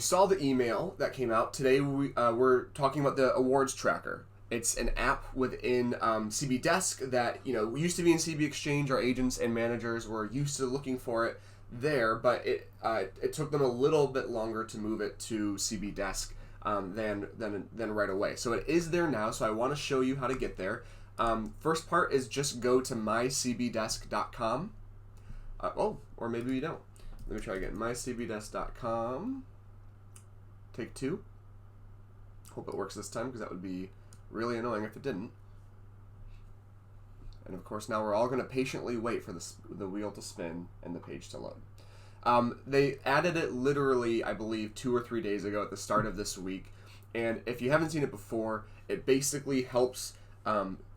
saw the email that came out today. We're talking about the awards tracker. It's an app within CB Desk that used to be in CB Exchange. Our agents and managers were used to looking for it there, but it took them a little bit longer to move it to CB Desk than right away. So it is there now. So I want to show you how to get there. First part is just go to mycbdesk.com. Or maybe we don't. Let me try again. mycbdesk.com. Take two. Hope it works this time, because that would be really annoying if it didn't. And of course, now we're all going to patiently wait for the wheel to spin and the page to load. They added it literally, I believe, 2 or 3 days ago at the start of this week. And if you haven't seen it before, it basically helps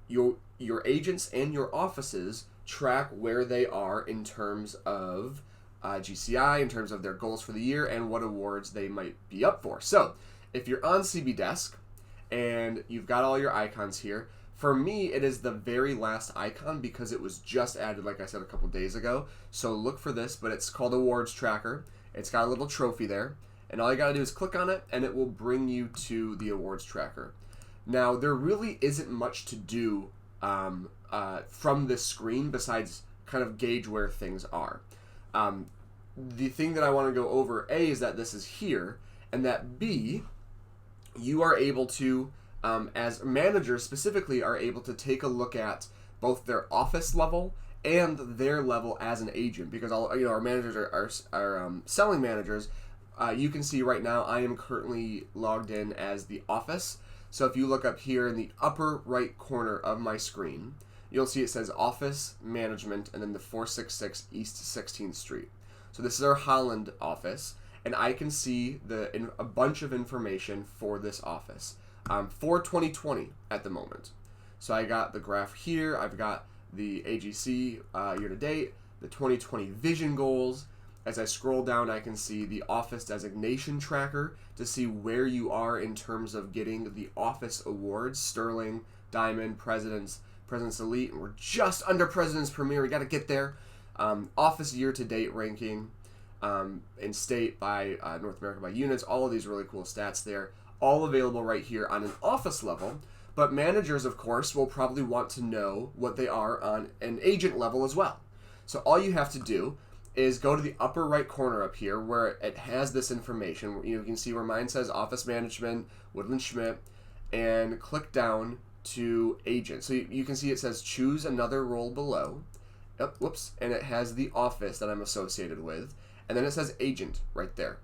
your agents and your offices track where they are in terms of GCI, in terms of their goals for the year, and what awards they might be up for. So if you're on CB Desk and you've got all your icons here, for me it is the very last icon because it was just added, like I said, a couple days ago. So look for this, but it's called Awards Tracker. It's got a little trophy there, and all you gotta do is click on it and it will bring you to the Awards Tracker. Now there really isn't much to do from this screen besides kind of gauge where things are. The thing that I want to go over, A, is that this is here, and that B, you are able to, as managers specifically, are able to take a look at both their office level and their level as an agent, because our managers are selling managers. You can see right now I am currently logged in as the office. So if you look up here in the upper right corner of my screen, you'll see it says Office Management and then the 466 East 16th Street. So this is our Holland office, and I can see a bunch of information for this office for 2020 at the moment. So I got the graph here. I've got the AGC year to date, the 2020 vision goals. As I scroll down, I can see the office designation tracker to see where you are in terms of getting the office awards: Sterling, Diamond, President's Elite, and we're just under President's Premier. We got to get there. Office year-to-date ranking in state by North America by units. All of these really cool stats there. All available right here on an office level. But managers, of course, will probably want to know what they are on an agent level as well. So all you have to do is go to the upper right corner up here where it has this information. You can see where mine says Office Management, Woodland Schmidt, and click down to Agent. So you can see it says choose another role below. Whoops, and it has the office that I'm associated with, and then it says Agent right there.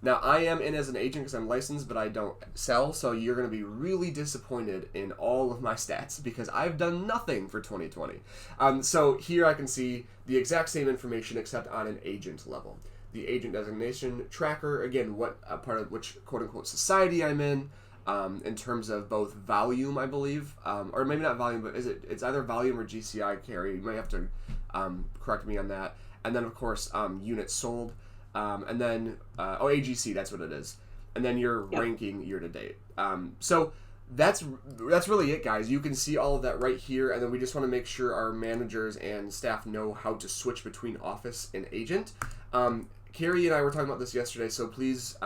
Now I am in as an agent because I'm licensed, but I don't sell, so you're going to be really disappointed in all of my stats because I've done nothing for 2020. So here I can see the exact same information except on an agent level. The agent designation tracker, again, what part of which quote-unquote society I'm in terms of both volume, I believe, or maybe not volume, but it's either volume or GCI carry. You might have to correct me on that. And then, of course, units sold. And then, AGC, that's what it is. And then your ranking year to date. So that's really it, guys. You can see all of that right here. And then we just want to make sure our managers and staff know how to switch between office and agent. Carrie and I were talking about this yesterday, so please,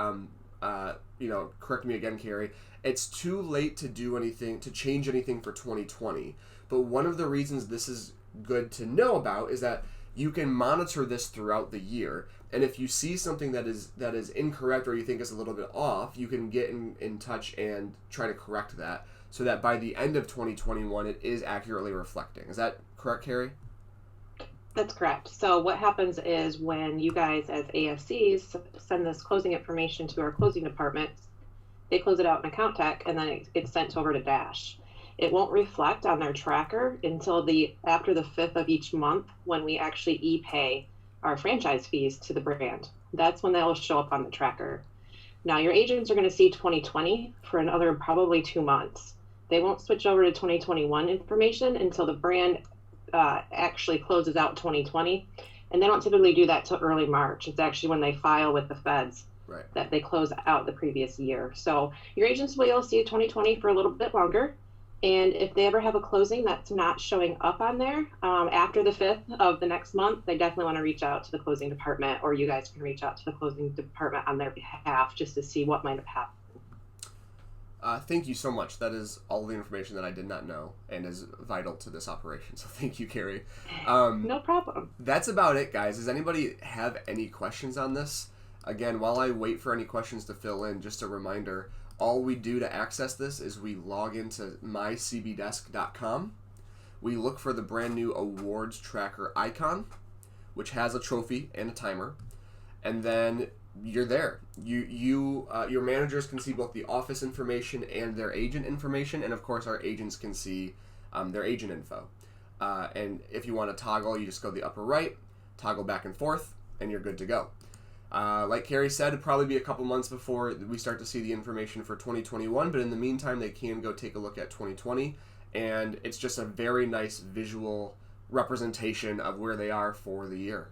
correct me again, Carrie. It's too late to do anything, to change anything for 2020. But one of the reasons this is good to know about is that you can monitor this throughout the year, and if you see something that is incorrect or you think is a little bit off, you can get in touch and try to correct that so that by the end of 2021 it is accurately reflecting. Is that correct, Carrie? That's correct. So what happens is when you guys as ASCs send this closing information to our closing departments, they close it out in account tech, and then it's sent over to Dash. It won't reflect on their tracker until after the 5th of each month when we actually e-pay our franchise fees to the brand. That's when that will show up on the tracker. Now your agents are going to see 2020 for another probably 2 months. They won't switch over to 2021 information until the brand actually closes out 2020, and they don't typically do that till early March. It's actually when they file with the feds that they close out the previous year. So your agents will see 2020 for a little bit longer. And if they ever have a closing that's not showing up on there after the 5th of the next month, they definitely want to reach out to the closing department, or you guys can reach out to the closing department on their behalf just to see what might have happened. Thank you so much. That is all the information that I did not know and is vital to this operation. So thank you, Carrie. No problem. That's about it, guys. Does anybody have any questions on this? Again, while I wait for any questions to fill in, just a reminder, all we do to access this is we log into mycbdesk.com. We look for the brand new awards tracker icon, which has a trophy and a timer, and then you're there. Your managers can see both the office information and their agent information, and of course our agents can see their agent info. And if you want to toggle, you just go to the upper right, toggle back and forth, and you're good to go. Like Carrie said, it'd probably be a couple months before we start to see the information for 2021, but in the meantime, they can go take a look at 2020, and it's just a very nice visual representation of where they are for the year.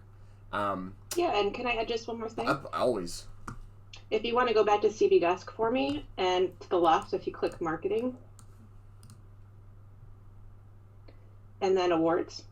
Yeah, and can I add just one more thing? Always. If you want to go back to CB Desk for me, and to the left, if you click marketing, and then awards,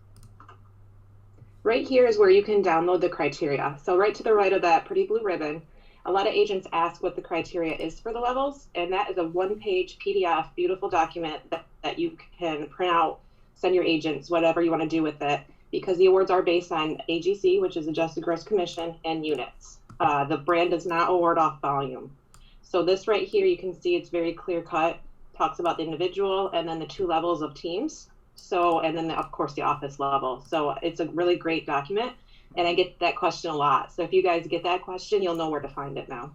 right here is where you can download the criteria. So right to the right of that pretty blue ribbon, a lot of agents ask what the criteria is for the levels, and that is a one-page PDF, beautiful document that you can print out, send your agents, whatever you want to do with it, because the awards are based on AGC, which is Adjusted Gross Commission, and units. The brand does not award off volume. So this right here, you can see it's very clear cut, talks about the individual and then the 2 levels of teams. So, and then of course the office level. So it's a really great document, and I get that question a lot. So if you guys get that question, you'll know where to find it now.